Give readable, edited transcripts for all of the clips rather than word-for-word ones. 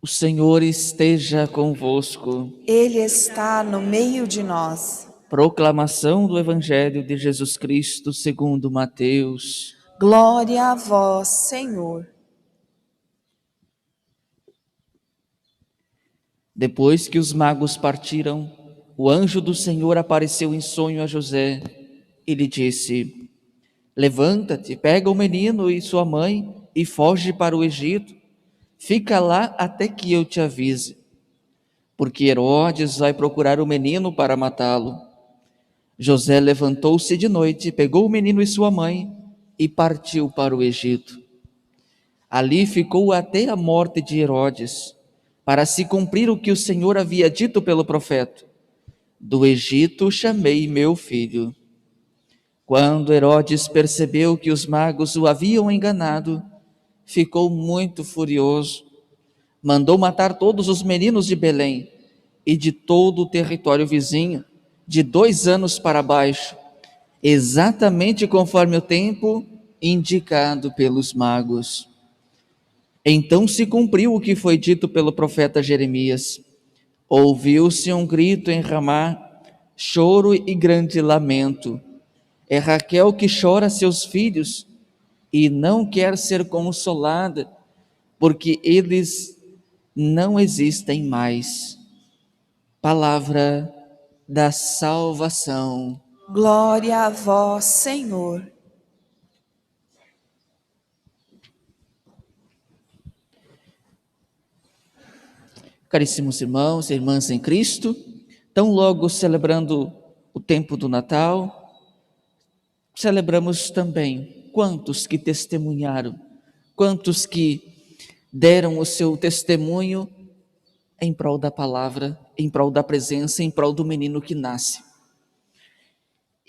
O Senhor esteja convosco. Ele está no meio de nós. Proclamação do Evangelho de Jesus Cristo segundo Mateus. Glória a vós, Senhor. Depois que os magos partiram, o anjo do Senhor apareceu em sonho a José e lhe disse: Levanta-te, pega o menino e sua mãe e foge para o Egito. Fica lá até que eu te avise, porque Herodes vai procurar o menino para matá-lo. José levantou-se de noite, pegou o menino e sua mãe e partiu para o Egito. Ali ficou até a morte de Herodes, para se cumprir o que o Senhor havia dito pelo profeta: Do Egito chamei meu filho. Quando Herodes percebeu que os magos o haviam enganado, ficou muito furioso. Mandou matar todos os meninos de Belém e de todo o território vizinho, de 2 anos para baixo, exatamente conforme o tempo indicado pelos magos. Então se cumpriu o que foi dito pelo profeta Jeremias. Ouviu-se um grito em Ramá, choro e grande lamento. É Raquel que chora seus filhos e não quer ser consolada, porque eles não existem mais. Palavra da salvação. Glória a vós, Senhor. Caríssimos irmãos e irmãs em Cristo, tão logo celebrando o tempo do Natal, celebramos também quantos que testemunharam, quantos que deram o seu testemunho em prol da palavra, em prol da presença, em prol do menino que nasce.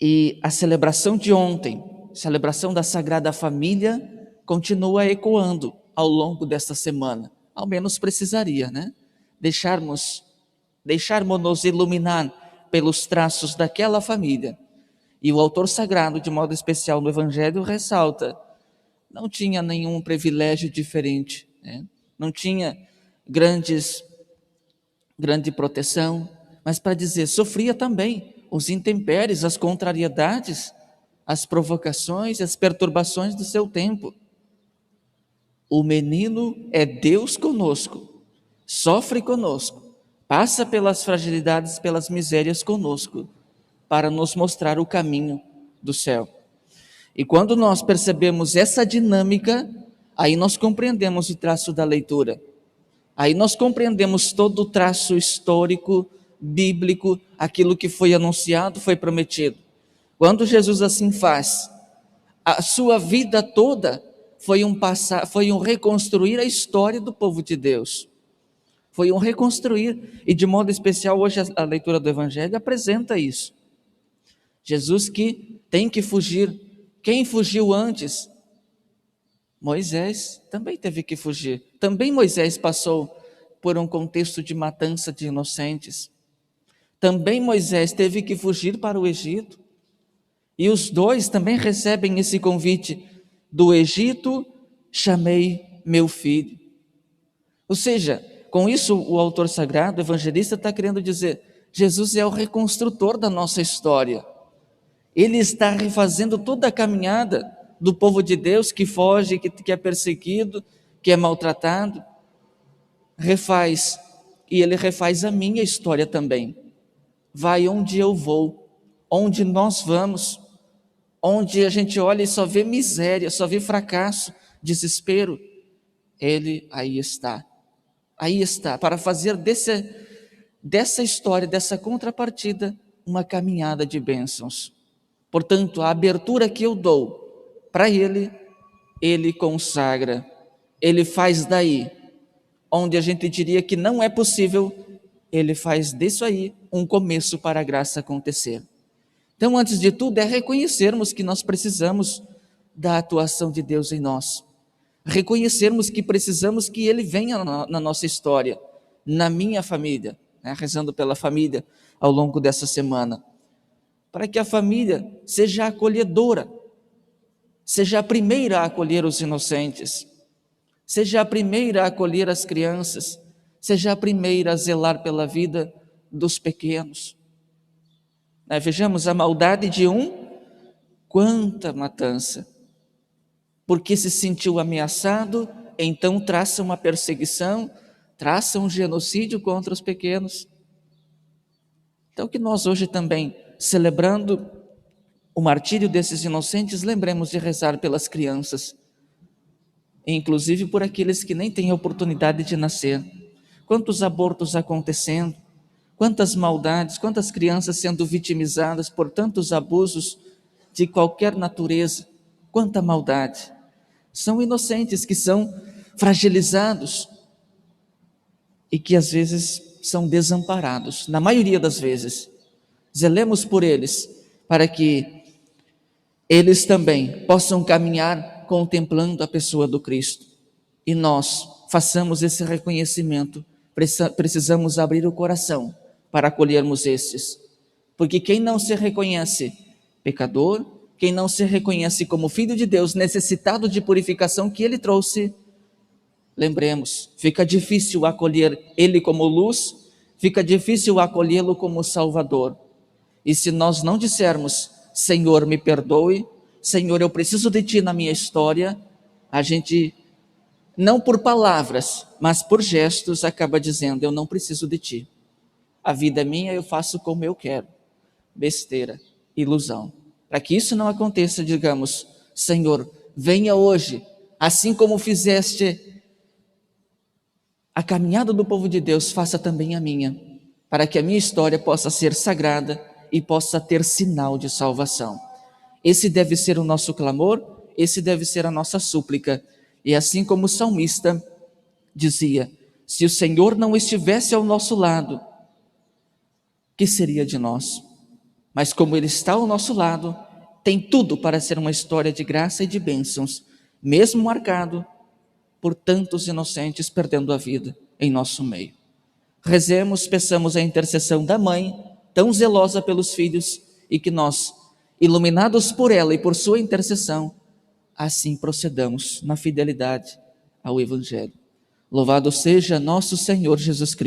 E a celebração de ontem, celebração da Sagrada Família, continua ecoando ao longo desta semana. Ao menos precisaria, né? Deixarmos-nos iluminar pelos traços daquela família. E o autor sagrado, de modo especial no Evangelho, ressalta: não tinha nenhum privilégio diferente, né? Não tinha grande proteção, mas para dizer, sofria também os intempéries, as contrariedades, as provocações, as perturbações do seu tempo. O menino é Deus conosco, sofre conosco, passa pelas fragilidades, pelas misérias conosco, para nos mostrar o caminho do céu. E quando nós percebemos essa dinâmica, aí nós compreendemos o traço da leitura. Aí nós compreendemos todo o traço histórico, bíblico, aquilo que foi anunciado, foi prometido. Quando Jesus assim faz, a sua vida toda foi um reconstruir a história do povo de Deus. Foi um reconstruir, e de modo especial hoje a leitura do Evangelho apresenta isso. Jesus que tem que fugir. Quem fugiu antes? Moisés também teve que fugir. Também Moisés passou por um contexto de matança de inocentes. Também Moisés teve que fugir para o Egito. E os dois também recebem esse convite: do Egito chamei meu filho. Ou seja, com isso o autor sagrado, o evangelista, está querendo dizer: Jesus é o reconstrutor da nossa história. Ele está refazendo toda a caminhada do povo de Deus que foge, que é perseguido, que é maltratado. Refaz, e ele refaz a minha história também. Vai onde eu vou, onde nós vamos, onde a gente olha e só vê miséria, só vê fracasso, desespero. Ele aí está, para fazer dessa história, dessa contrapartida, uma caminhada de bênçãos. Portanto, a abertura que eu dou para ele, ele consagra, ele faz daí, onde a gente diria que não é possível, ele faz disso aí um começo para a graça acontecer. Então, antes de tudo, é reconhecermos que nós precisamos da atuação de Deus em nós. Reconhecermos que precisamos que Ele venha na nossa história, na minha família, né? Rezando pela família ao longo dessa semana, para que a família seja acolhedora, seja a primeira a acolher os inocentes, seja a primeira a acolher as crianças, seja a primeira a zelar pela vida dos pequenos. Vejamos a maldade de um, quanta matança. Porque se sentiu ameaçado, então traça uma perseguição, traça um genocídio contra os pequenos. Então que nós hoje também, celebrando o martírio desses inocentes, lembremos de rezar pelas crianças, inclusive por aqueles que nem têm oportunidade de nascer. Quantos abortos acontecendo, quantas maldades, quantas crianças sendo vitimizadas por tantos abusos de qualquer natureza, quanta maldade. São inocentes que são fragilizados e que às vezes são desamparados, na maioria das vezes. Zelemos por eles, para que eles também possam caminhar contemplando a pessoa do Cristo. E nós façamos esse reconhecimento, precisamos abrir o coração para acolhermos estes. Porque quem não se reconhece pecador, quem não se reconhece como filho de Deus, necessitado de purificação que Ele trouxe, lembremos, fica difícil acolher Ele como luz, fica difícil acolhê-lo como Salvador. E se nós não dissermos, Senhor, me perdoe, Senhor, eu preciso de Ti na minha história, a gente, não por palavras, mas por gestos, acaba dizendo, eu não preciso de Ti. A vida é minha, eu faço como eu quero. Besteira, ilusão. Para que isso não aconteça, digamos, Senhor, venha hoje, assim como fizeste a caminhada do povo de Deus, faça também a minha, para que a minha história possa ser sagrada e possa ter sinal de salvação. Esse deve ser o nosso clamor, esse deve ser a nossa súplica. E assim como o salmista dizia, se o Senhor não estivesse ao nosso lado, que seria de nós? Mas como Ele está ao nosso lado, tem tudo para ser uma história de graça e de bênçãos, mesmo marcado por tantos inocentes perdendo a vida em nosso meio. Rezemos, peçamos a intercessão da mãe, tão zelosa pelos filhos, e que nós, iluminados por ela e por sua intercessão, assim procedamos na fidelidade ao Evangelho. Louvado seja nosso Senhor Jesus Cristo.